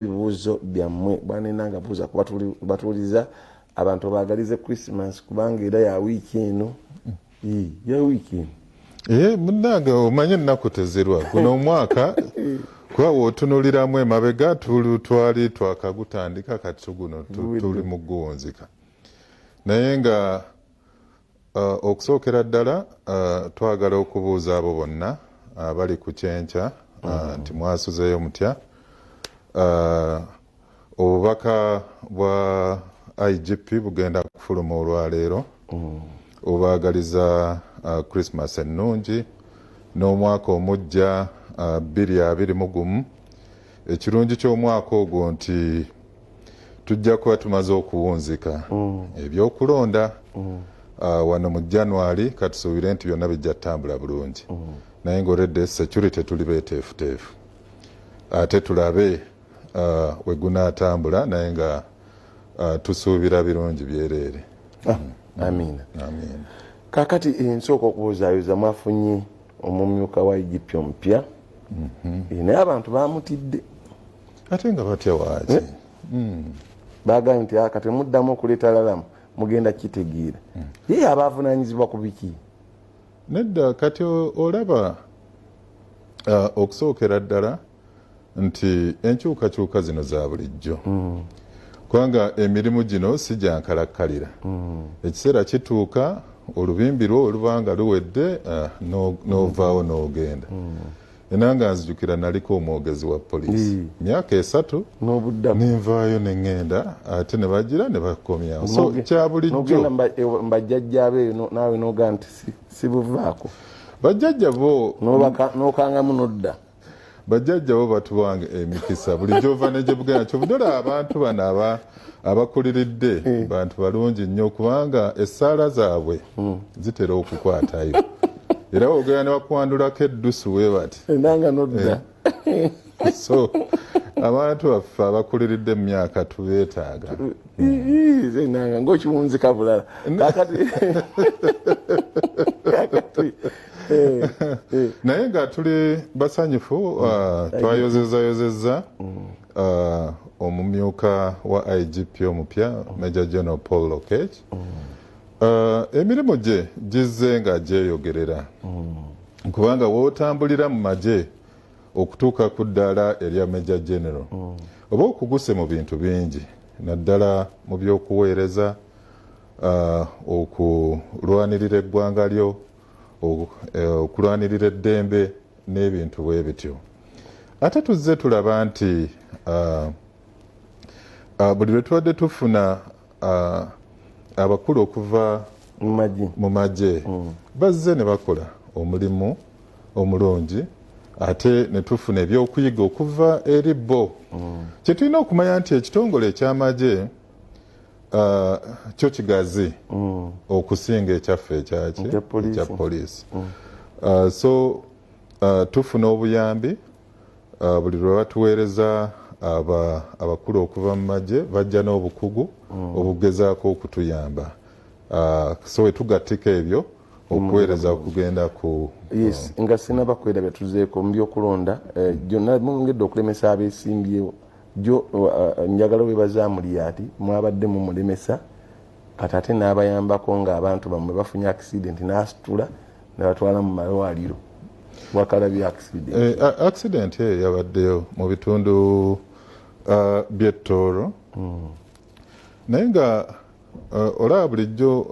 Bibuuzo byammwe bwanenanga buuza kubatuuliza abantu baagalize Christmas kubanga era ya wiiki eno ya wiiki eno munnange omanye ennaku tezirwa guno omwaka kuba wootunuliramu emabega twali twakagutandika kati guno tuli mu guwunzika naye nga okusookera ddala twagala okubuuza abo bonna abali ku kyenkya nti mwasuzeeyo mutya. Obubaka bwa IGP bugenda kufuluma olwaleero obaagaliza Christmas ennungi n'omwaka omujja 2021. Ekirungi ky'omwaka ogwo nti tujja kuba tumaze okuwunzika ebyokulonda wano mu January katusuubire nti byonna bijja ttambula bulungi naye ng'oledde security tuli beeteefuteefu ate tulabe we gunaatambula naye nga tusuubira birungi byereere. Amiina. Kaakati nsooka okubuuzaabuuza mwafunye omumyuka wa IGP omupya naye abantu baamutidde ate nga batya waaki baagambye nti kati muddamu okuleeta lalamu mugenda kitegeera ye abavunaanyizibwa ku biki? Nedda kati olaba okusookera ddala nti enkyukakyuka zino za bulijjo kubanga emirimu gino si gyankalakkalira ekiseera kituuka olubimbi lwo olubanga luwedde n'ovaawo n'ogenda era nga nzijukira naliko omwogezi wa poliisi myaka 3 nenvaayo neŋŋenda ate ne bagira ne bakomyawo so kya bulijjo mbajjajjaabe naawe nogaa nti sibuvaako bajjajja bo n'okangamu n'odda bajjajja bo batuwange emikisa bulijjo ova ne gye bugenda kyobudola abantu bano abakuliridde bantu balungi nnyo kubanga essaala zaabwe zitera okukwatayo era ogenda ne bakwandulako eddusu we bati enanga n'odda so abantu baffe abakuliridde mu myaka tubeetaaga enanga ng'okiwunzika bulala naye nga tuli basanyufu twayozezayozezza omumyuka wa IGP omupya Major General Paul Lokech emirimu gye gizze nga gyeyogerera kubanga wootambulira mu magye okutuuka ku ddaala erya Major General oba okuguse mu bintu bingi naddala mu by'okuweereza okulwanirira eggwanga lyo okulwanirira eddembe n'ebintu bwe bityo ate tuzze tulaba nti buli lwe tubadde tufuna abakulu okuva mu magye bazze ne bakola omulimu omulungi ate ne tufuna ebyokuyiga okuva eri bo kye tulina okumanya nti ekitongole eky'amagye kyo kigazi okusinga ekyaffe ekya poliisi so tufuna obuyambi buli lwe batuweereza abakulu okuva mu magye bajja n'obukugu obugezaako okutuyamba so wetugattika ebyo okuweereza okugenda ku nga sinnabakwera betuzeeko mu byokulonda gyonna mwongedde okulemesa abeesimbyewo jo njagala webazaamuli ati mwabadde mu mulemesa kati ate n'abayambako ng'abantu bamwe bafunye accident n'asitula ne batwala mu malwaliro wakalabye accident yabaddeyo mu bitundu by'Ettooro naye nga olaba bulijjo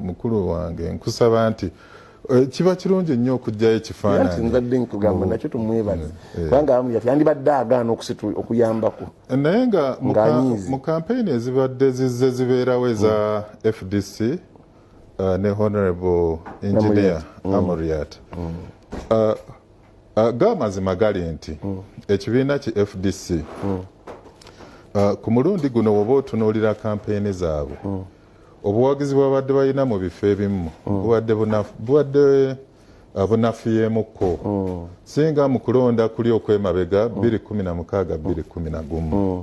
mukulu wange nkusaba nti kiba kirungi nnyo okugyayo ekifaananyi nzadde nkugamba nakyo tumwebaze kubanga amuli ati yandibadde agaana okuyambako naye nga mu kampeyini ezibadde zizze zibeerawo eza FDC ne Honorable Engineer Amuriat g'amazima gali nti ekibiina ki FDC ku mulundi guno woba otunuulira kampeyini zaabwe obuwagizi bwabadde balina mu bifo ebimu buwadde bunafuyeemukko singa mu kulonda kuli okwemabega 2016-2011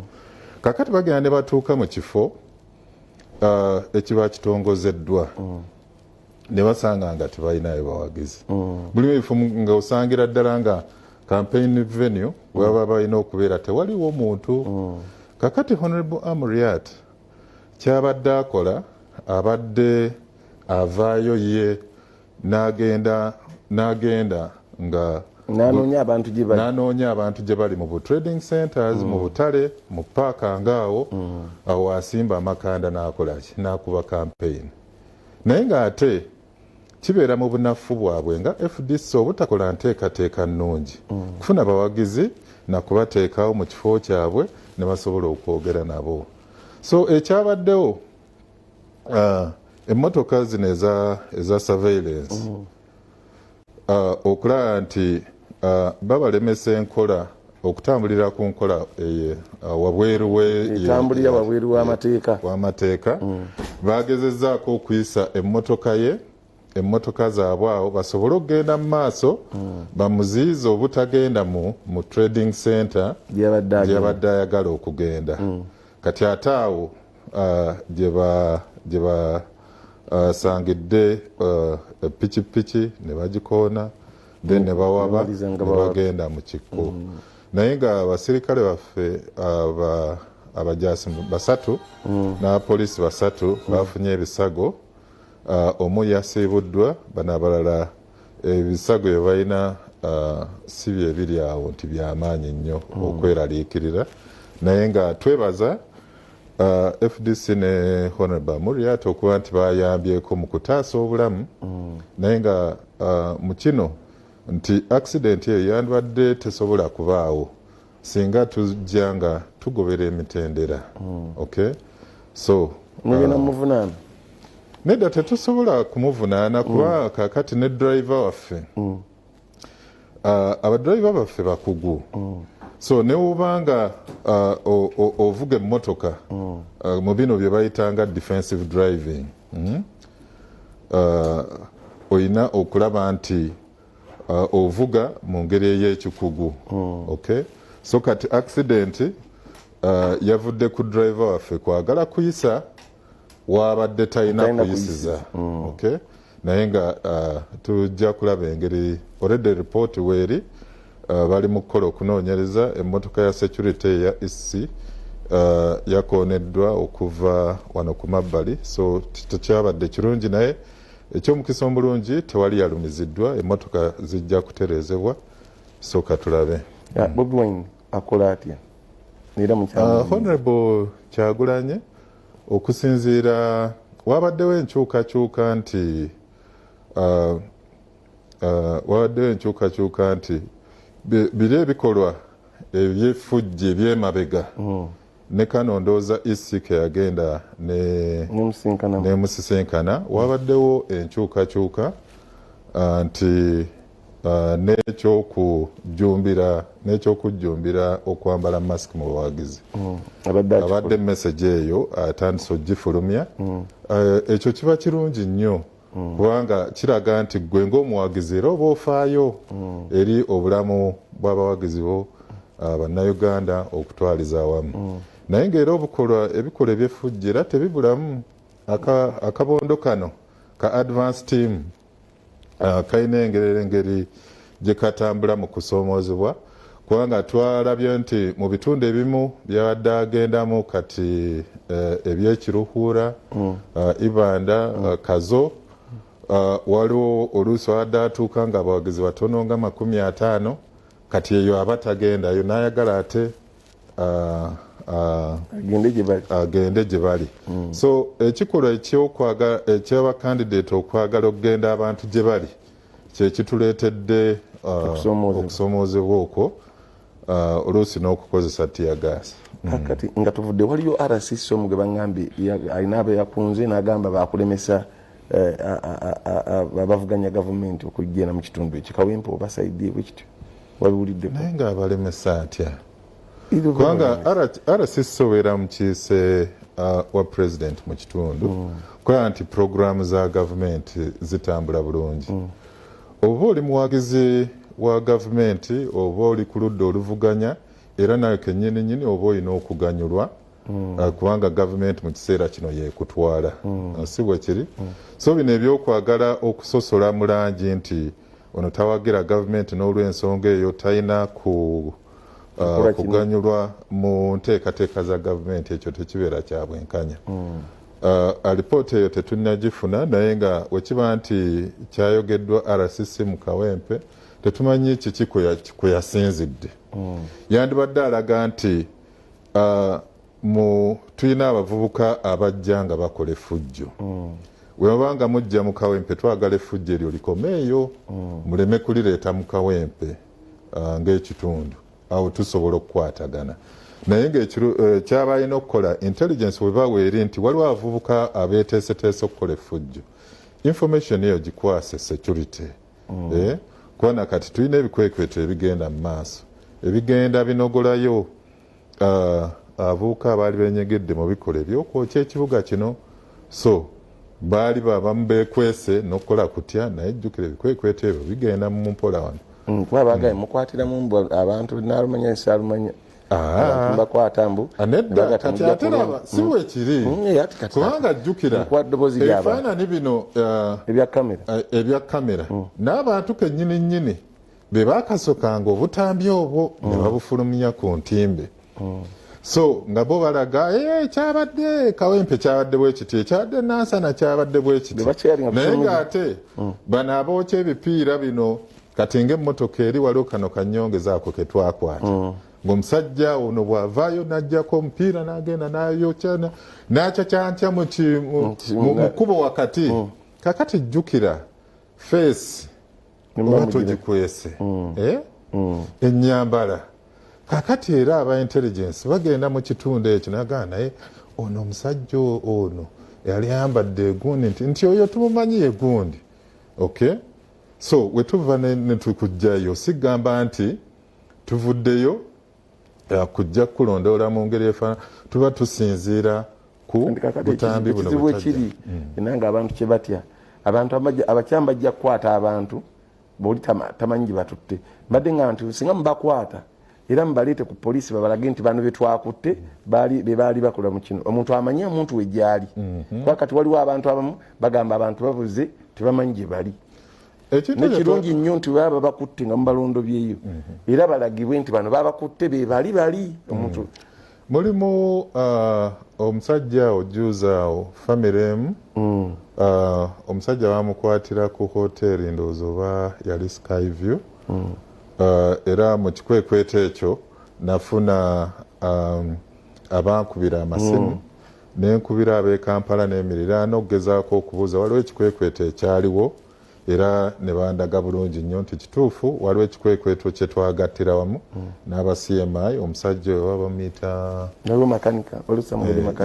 kakati bagenda ne batuuka mu kifo ekiba kitongozeddwa ne basanga nga tebalinayo bawagizi buli ebifo nga osangira ddala nga campaign venue waba balina okubeera tewaliwo muntu kakati Honorable Amuriat kyabadde akola abadde avaayo ye n'agenda nga nanoonya abantu gye bali mu trading centers mu butale mu paaka ngaawo awo asimba amakanda n'akolaki n'akuba campaign naye ng'ate kibeera mu bunafu bwabwe nga FDC obutakola nteekateeka nnungi kufuna bawagizi nakubateekawo mu kifo kyabwe ne basobola okwogera nabo so ekyabaddewo emmotoka zino eza surveillance okulaba nti babalemesa enkola okutambulira ku nkola wabweru w'amateeka bagezezzaako okuyisa emmotoka zaabwe awo basobole okugenda mu maaso bamuziyiza obutagenda mu trading center gyebadde ayagala okugenda kati ate awo gye basangidde pikipiki ne bagikoona then ne bawaba ne bagenda mu kikko naye nga abasirikale baffe abajaasi basatu n'abapoliisi basatu bafunye ebisago omu yasiibuddwa bano abalala ebisago bye balina si bye biri awo nti byamaanyi nnyo okweraliikirira naye nga twebaza FDC ne Honorable Amuriat okuba nti bayambyeko mu kutaasa obulamu naye nga mu kino nti accident eyo yandibadde tesobola kubaawo singa tujja nga tugobera emitendera okay so mugenda muvunaana nedda tetusobola kumuvunaana kuba kakati ne driver waffe abadriver baffe bakugu so newubanga ovuga emmotoka mu bino bye bayitanga defensive driving oyina okulaba nti ovuga mu ngeri ey'ekikugu okay so kati accident yavudde ku driver waffe kwagala kuyisa wabadde talina kuyisiza okay naye nga tujja kulaba engeri already report weeri bali mu kukola okunoonyereza emmotoka ya security eya EC yakooneddwa okuva wano ku mabbali so tekyabadde kirungi naye ekyomukisa omulungi tewali yalumiziddwa emmotoka zijja kutereezebwa so katulabe Bobi Wine akola atya era Honorable Kyagulanyi okusinziira wabaddewo enkyukakyuka nti biri ebikolwa ebyefujja ebyemabega ne kano ndowooza isike yagenda nemusisinkana wabaddewo enkyukakyuka nti n'ekyokujjumbira okwambala masiki mu bawagizi abadde message eyo atandise ogifulumya ekyo kiba kirungi nnyo kubanga kiraga nti gwe ng'omuwagizi era oba ofaayo eri obulamu bw'abawagizi bo bannayuganda okutwaliza awamu naye ng'era ebikolwa ebyefujja era tebibulamu akabondo kano ka advance team kalina engeri gye katambula mu kusoomoozebwa kubanga twalabye nti mu bitundu ebimu byabadde agendamu kati ebyekiruhuura ibanda kazo waliwo oluusi wadde atuuka nga abawagizi batono nga 50 kati eyo aba tagendayo n'ayagala ate agende gye bali so ekikolwa eky'abakandidate okwagala okugenda abantu gye bali kyekituleetedde okusoomoozebwa okwo oluusi n'okukozesa tiyagaasi kati nga tuvudde waliyo RCC omugwe bangambye alina abo yakunze n'agamba bakulemesa abavuganya gavumenti okujjena mu kitundu ekyo kawempe obasaidie bwekityo wabiwulidde naye nga abalemesa atya kubanga RCC obeera mukiise wa president mu kitundu kola nti programu za gavumenti zitambula bulungi oba oli muwagizi wa gavumenti oba oli ku ludda oluvuganya era nawe kennyini oba olina okuganyulwa kubanga gavumenti mu kiseera kino yeekutwala si bwe kiri so bino ebyokwagala okusosola mu langi nti ono tawagira gavumenti n'olw'ensonga eyo talina kuganyulwa mu nteekateeka za gavumenti, ekyo tekibeera kya bwenkanya. Alipoota eyo tetunnagifuna, naye nga wekiba nti kyayogeddwa RCC mu Kawempe tetumanyi kiki kwe yasinzidde. Yandibadde alaga nti tulina abavubuka abajja nga bakola effujjo. Webanga mujja mu Kawempe twagala effujjo eryo likomeeyo, muleme kulireeta mu Kawempe ng'ekitundu, awo tusobola okukwatagana. Naye ng'ekyabaye n'okukola intelligence webaawe eri nti waliwo abavubuka abeeteeseteese okukola effujjo, information eyo gikwase security. Kubona kati tulina ebikwekweto ebigenda mu maaso, ebigenda binogolayo abavubuka abaali benyegedde mu bikola ebyokwokya ekibuga kino. So baali babamu beekwese n'okukola kutya, naye jjukira ebikwekweto ebyo bigenda mu mpola wano. Kuba baagaye mukwatiramu abantu naalumanya ensaalumanya bakwata mbu nedda kati ate laba si bwe kiri, kubanga jjukira ebifaananyi bino ebya kamera n'abantu kennyini nnyini be baakasokanga obutambi obwo ne babufulumya ku ntimbe. So nga bo balaga kyabadde Kawempe kyabadde bwe kiti, ekyabadde Nansana kyabadde bwe kiti, naye ng'ate bano abookya ebipiira bino kati ng'emmotoka eri waliwo kano kanyongezaako ke twakwata ng'omusajja ono bw'avaayo n'aggyako omupiira n'agenda n'ayokya n'acacancya mu kkubo wakati. Kakati jjukira feesi oba togikwese, ennyambala. Kakati era aba intelligence bagenda mu kitundu ekyo nagaa naye ono omusajja ono yali ayambadde egundi nti oyo tumumanyi egundi. Okay? So wetuva ne tukujjayo sigamba nti tuvuddeyo kujja kulondoola mu ngeri efaana, tuba tusinziira ku butambi buno bwekiri. Enanga abantu kye batya, abantu abakyama bajja kukwata abantu boli tamanyi gye batutte, badde nga nti singa mubakwata era mubaleete ku poliisi babalage nti bano betwakutte be baali bakola mu kino, omuntu amanye omuntu we gyali. Kuba kati waliwo abantu abamu bagamba abantu babuze tebamanyi gye bali. Nekirungi nnyo nti baba bakutte nga mubalondo byeyo era balagibwe nti bano babakutte be bali omuntu. Mulimu omusajja ojuuzaawo family omusajja bamukwatira ku hoteri ndowooza oba yali Skyview. Era mu kikwekweto ekyo nafuna abankubira amasimu nenkubira ab'e Kampala n'emiriraano okugezaako okubuuza waliwo ekikwekweto ekyaliwo, era ne bandaga bulungi nnyo nti kituufu waliwo ekikwekweto kye twagattira wamu n'aba CMI. Omusajja oyo bamuyita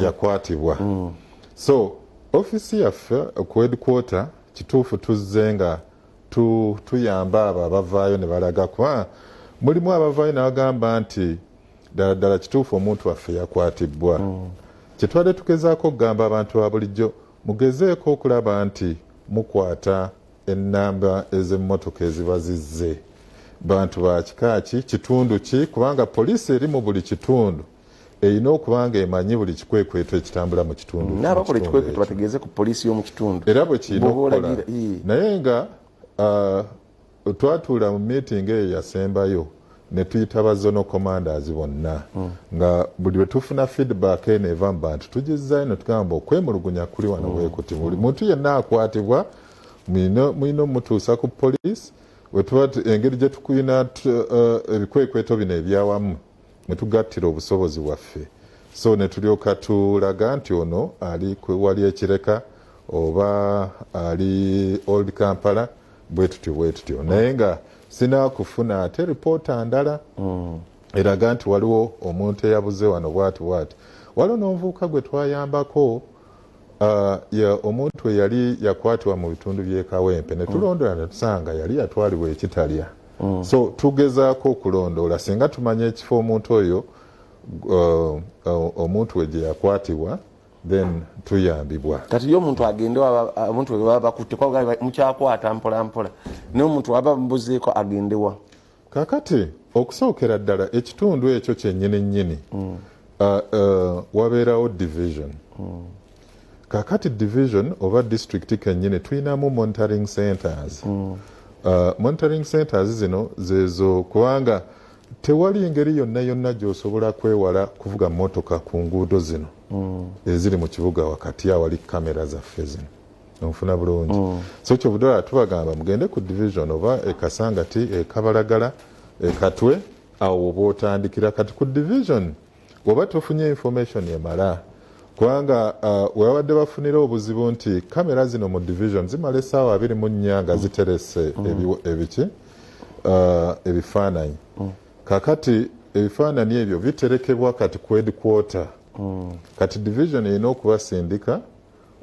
yakwatibwa. So ofisi yaffe ku headquarter kituufu tuzze nga tuyamba abo abavaayo ne balaga kuba mulimu abavaayo n'abagamba nti ddala kituufu omuntu waffe yakwatibwa. Kyetwadde tugezaako okugamba abantu ba bulijjo mugezeeko okulaba nti mukwata ennamba ez'emmotoka eziba zizze, bantu ba kika ki, kitundu ki, kubanga poliisi eri mu buli kitundu erina okuba nga emanyi buli kikwekweto ekitambula mu kitundu. N'abakola ekikwekweto bategeeze ku poliisi y'omu kitundu era bwe kirina okukola. Naye nga twatuula mu meeting eyo yasembayo ne tuyita ba zonal commanders bonna nga buli bwe tufuna feedback eno eva mu bantu tugizzayo ne tugamba okwemulugunya kuli wano bwekuti buli muntu yenna akwatibwa mwina omutuusa ku poliisi wetuba engeri gye tukwina ebikwekweto bino ebyawamu ne tugattira obusobozi bwaffe. So ne tulyoka tulaga nti ono ali wali ekireka oba ali Old Kampala bwe tutyo naye nga sinakufuna ate ripoota ndala eraga nti waliwo omuntu eyabuze wano bwati waliwo n'omuvubuka gwe twayambako omuntu eyali yakwatibwa mu bitundu by'e Kawempe ne tulondola ne tusanga yali yatwalibwa ekitalya. So tugezaako okulondoola singa tumanye ekifo omuntu oyo omuntu we gye yakwatibwa then tuyambibwa. Kati yo omuntu agende omuntu we baba bakutte kwa mukyakwata mpola naye omuntu waba mubuzeeko agendewa. Kakati okusookera ddala ekitundu ekyo kyennyini nnyini wabeerawo division. Kakati division oba district kennyini tuyinamu monitoring centers. monitoring centers zino zezo kubanga tewali engeri yonna gy'osobola kwewala kuvuga motoka ku nguudo zino eziri mu kibuga wakati awali kamera zaffe zino onfuna bulungi so kyobudala tubagamba mugende ku division oba ekasangati ekabalagala ekatwe awo oba otandikira kati ku division oba tofunye information emala kubanga webabadde bafunira obuzibu nti kamera zino mu division zimala essaawa 24 nga ziterese ebiki ebifaananyi kakati ebifaananyi ebyo biterekebwa kati ku headquarter kati division erina okubasindika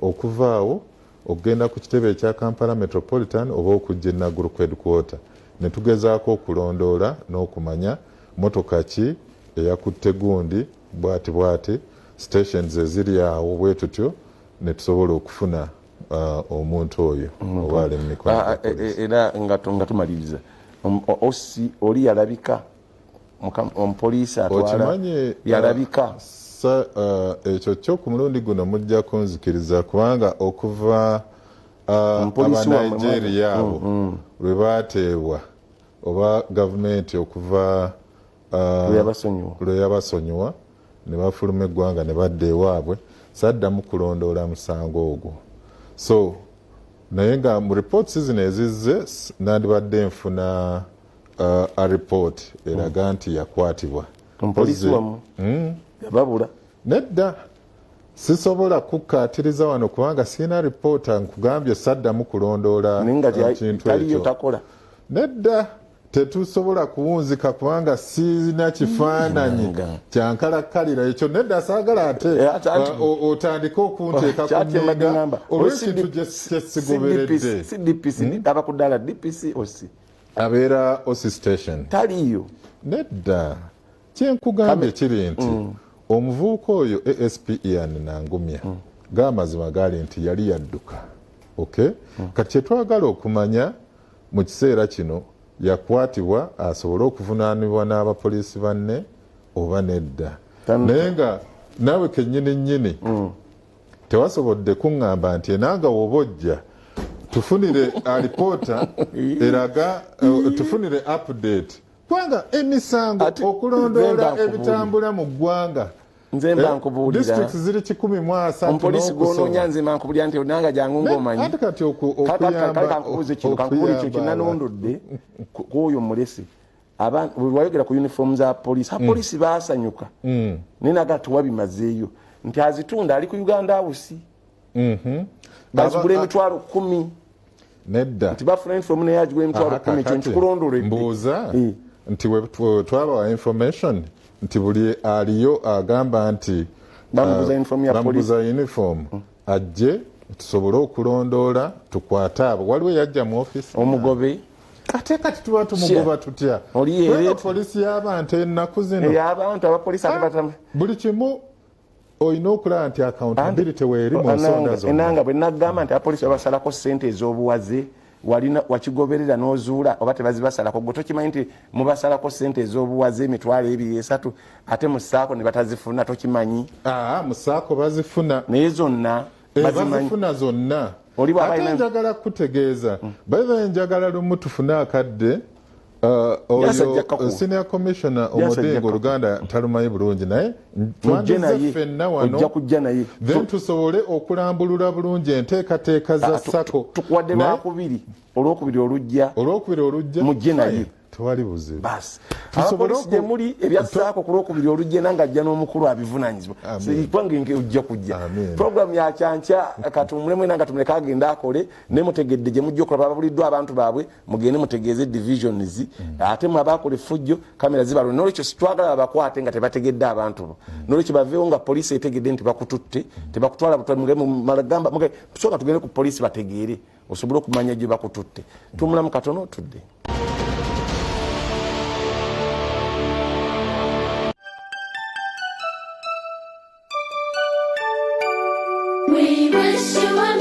okuvaawo okugenda ku kitebe ekya Kampala Metropolitan oba okujja e Naguru ku headquarter ne tugezaako okulondoola n'okumanya motoka ki eyakutte gundi bwati stations eziri awo bwe tutyo ne tusobola okufuna omuntu oyo oba ali mu mikono era nga tumaliriza osi oli yalabika omupoliisi atwala yalabika ekyo kyo ku mulundi guno mujja kunzikiriza kubanga okuva abanigeria abo lwe baateebwa oba gavumenti okuva lwe yabasonyiwa ne bafuluma eggwanga ne badda ewaabwe saddamu kulondoola musango ogwo so naye nga mu reports zino ezizze nandibadde nfuna a report eraga nti yakwatibwa omupoliisi wamu yababula nedda sisobola kukkaatiriza wano kubanga sirina ripoota nkugambye saddamu kulondoola kintu ekyo nedda tetusobola kuwunzika kubanga sirina kifaananyi kyankalakkalira ekyo nedda saagala ate otandike okunteeka ku nninga olw'ekintu kyesigoberedde aba ku ddala DPC osi abeera osi station taliyo nedda kyenkugambye kiri nti omuvubuka oyo ASP Ian Nangumya g'amazima gali nti yali yadduka okay kati kyetwagala okumanya mu kiseera kino yakwatibwa asobole okuvunaanibwa n'abapoliisi banne oba nedda naye nga naawe kennyini tewasobodde kuŋŋamba nti enanga woba ojja tufunire alipoota eraga tufunire update kubanga emisango okulondoola ebitambula mu ggwanga nze mba nkubuulira districts ziri 130 omupoliisi gw'onoonya nze mba nkubuulira nti onanga jangu ng'omanyi kati okuyamba kankubuuza kino kankubuulira ekyo kinanondodde kw'oyo mulesi wayogera ku uniform za poliisi apoliisi baasanyuka naye naga tuwabimazeeyo nti azitunda ali ku Uganda House bazigula emitwalo 10 nedda nti bafuna uniform naye agigula emitwalo 10 ekyo nkikulondoledde mbuuza nti twabawa information nti buli aliyo agamba nti bamuguza uniform ajje tusobole okulondoola tukwate abo waliwo yajja mu office omugobe ate kati tuba tumugoba tutya polisi y'abantu ennaku zino y'abantu abapoliisi buli kimu olina okulaba nti accountability weeri mu nsonga zonna enanga bwe nagamba nti abapoliisi babasalako ssente ez'obuwaze walina wakigoberera n'ozuula oba tebazibasalako gwe tokimanyi nti mubasalako ssente ez'obuwaze emitwalo 2-3 ate mu ssaako ne batazifuna tokimanyi mu ssaako bazifuna naye zonna bazifuna zonna ate njagala kutegeeza bayiba njagala lumu tufune akadde oyo senior commissioner Omodingo Oluganda talumanyi bulungi naye twandize ffenna wano then tusobole okulambulula bulungi enteekateeka za SACCO tukuwadde lwakubiri olwokubiri olujja mujje naye tewali buzibu abapoliisi gye muli ebya SACCO ku lwokubiri olujja nanga ajja n'omukulu abivunanyizibwa kwange ojja kujja programu ya kyankya katumulemu nanga tumuleka agenda akole ne mutegedde gye mujja okulaba ababuliddwa abantu baabwe mugende mutegeeze divisions ate mu abakola effujjo kamera zibalwe n'olwekyo sitwagala bakwate nga tebategedde abantu bo n'olwekyo baveewo nga poliisi etegedde nti bakututte tebakutwala mu malagamba soka tugende ku poliisi bategeere osobole okumanya gye bakututte tumulamu katono tudde. We wish you a